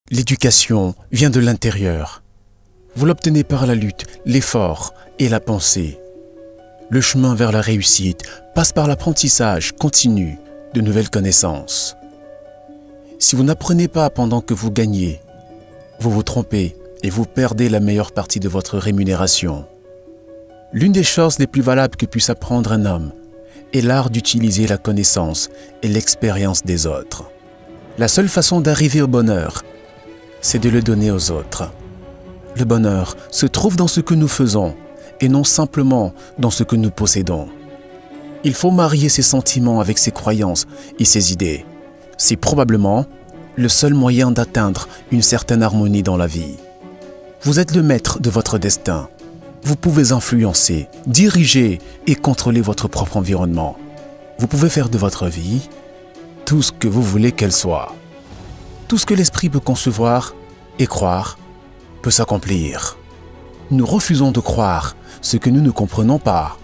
L'éducation vient de l'intérieur. Vous l'obtenez par la lutte, l'effort et la pensée. Le chemin vers la réussite passe par l'apprentissage continu de nouvelles connaissances. Si vous n'apprenez pas pendant que vous gagnez, vous vous trompez et vous perdez la meilleure partie de votre rémunération. L'une des choses les plus valables que puisse apprendre un homme est l'art d'utiliser la connaissance et l'expérience des autres. La seule façon d'arriver au bonheur, c'est de le donner aux autres. Le bonheur se trouve dans ce que nous faisons et non simplement dans ce que nous possédons. Il faut marier ses sentiments avec ses croyances et ses idées. C'est probablement le seul moyen d'atteindre une certaine harmonie dans la vie. Vous êtes le maître de votre destin. Vous pouvez influencer, diriger et contrôler votre propre environnement. Vous pouvez faire de votre vie tout ce que vous voulez qu'elle soit. Tout ce que l'esprit peut concevoir et croire peut s'accomplir. Nous refusons de croire ce que nous ne comprenons pas.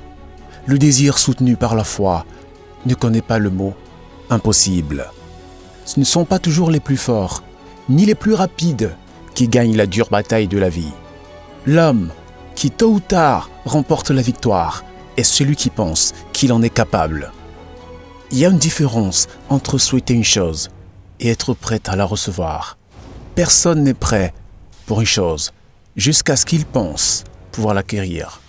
Le désir soutenu par la foi ne connaît pas le mot « impossible ». Ce ne sont pas toujours les plus forts, ni les plus rapides qui gagnent la dure bataille de la vie. L'homme qui tôt ou tard remporte la victoire est celui qui pense qu'il en est capable. Il y a une différence entre souhaiter une chose et être prêt à la recevoir. Personne n'est prêt pour une chose jusqu'à ce qu'il pense pouvoir l'acquérir.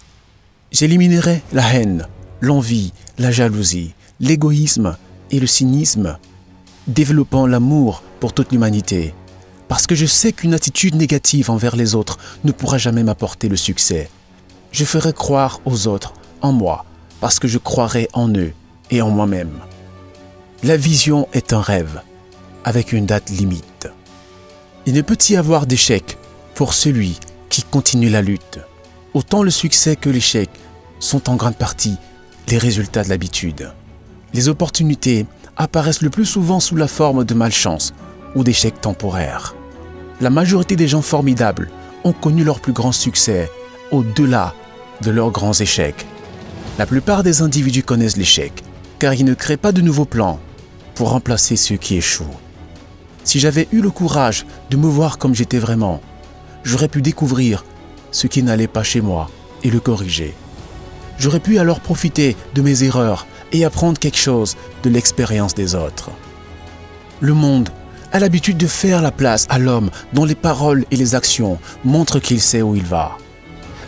J'éliminerai la haine, l'envie, la jalousie, l'égoïsme et le cynisme, développant l'amour pour toute l'humanité. Parce que je sais qu'une attitude négative envers les autres ne pourra jamais m'apporter le succès. Je ferai croire aux autres en moi, parce que je croirai en eux et en moi-même. La vision est un rêve, avec une date limite. Il ne peut y avoir d'échec pour celui qui continue la lutte. Autant le succès que l'échec sont en grande partie les résultats de l'habitude. Les opportunités apparaissent le plus souvent sous la forme de malchance ou d'échecs temporaires. La majorité des gens formidables ont connu leur plus grand succès au-delà de leurs grands échecs. La plupart des individus connaissent l'échec, car ils ne créent pas de nouveaux plans pour remplacer ceux qui échouent. Si j'avais eu le courage de me voir comme j'étais vraiment, j'aurais pu découvrir ce qui n'allait pas chez moi et le corriger. J'aurais pu alors profiter de mes erreurs et apprendre quelque chose de l'expérience des autres. Le monde a l'habitude de faire la place à l'homme dont les paroles et les actions montrent qu'il sait où il va.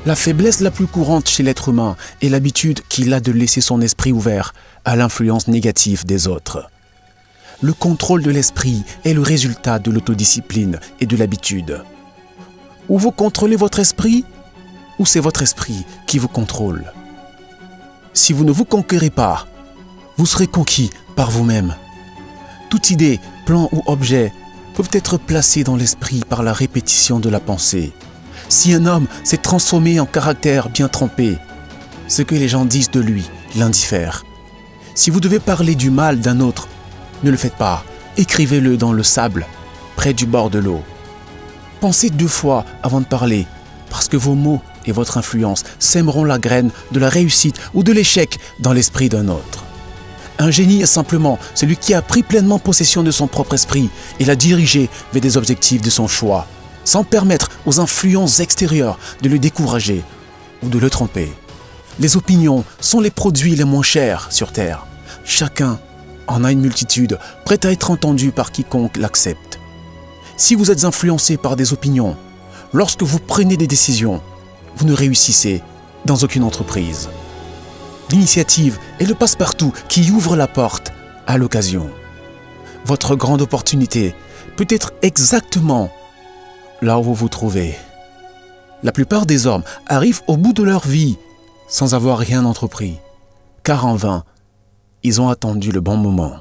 La faiblesse la plus courante chez l'être humain est l'habitude qu'il a de laisser son esprit ouvert à l'influence négative des autres. Le contrôle de l'esprit est le résultat de l'autodiscipline et de l'habitude. Ou vous contrôlez votre esprit, ou c'est votre esprit qui vous contrôle. Si vous ne vous conquérez pas, vous serez conquis par vous-même. Toute idée, plan ou objet peuvent être placés dans l'esprit par la répétition de la pensée. Si un homme s'est transformé en caractère bien trempé, ce que les gens disent de lui l'indiffère. Si vous devez parler du mal d'un autre, ne le faites pas. Écrivez-le dans le sable, près du bord de l'eau. Pensez 2 fois avant de parler, parce que vos mots et votre influence sèmeront la graine de la réussite ou de l'échec dans l'esprit d'un autre. Un génie est simplement celui qui a pris pleinement possession de son propre esprit et l'a dirigé vers des objectifs de son choix, sans permettre aux influences extérieures de le décourager ou de le tromper. Les opinions sont les produits les moins chers sur Terre. Chacun en a une multitude, prête à être entendue par quiconque l'accepte. Si vous êtes influencé par des opinions, lorsque vous prenez des décisions, vous ne réussissez dans aucune entreprise. L'initiative est le passe-partout qui ouvre la porte à l'occasion. Votre grande opportunité peut être exactement là où vous vous trouvez. La plupart des hommes arrivent au bout de leur vie sans avoir rien entrepris, car en vain, ils ont attendu le bon moment.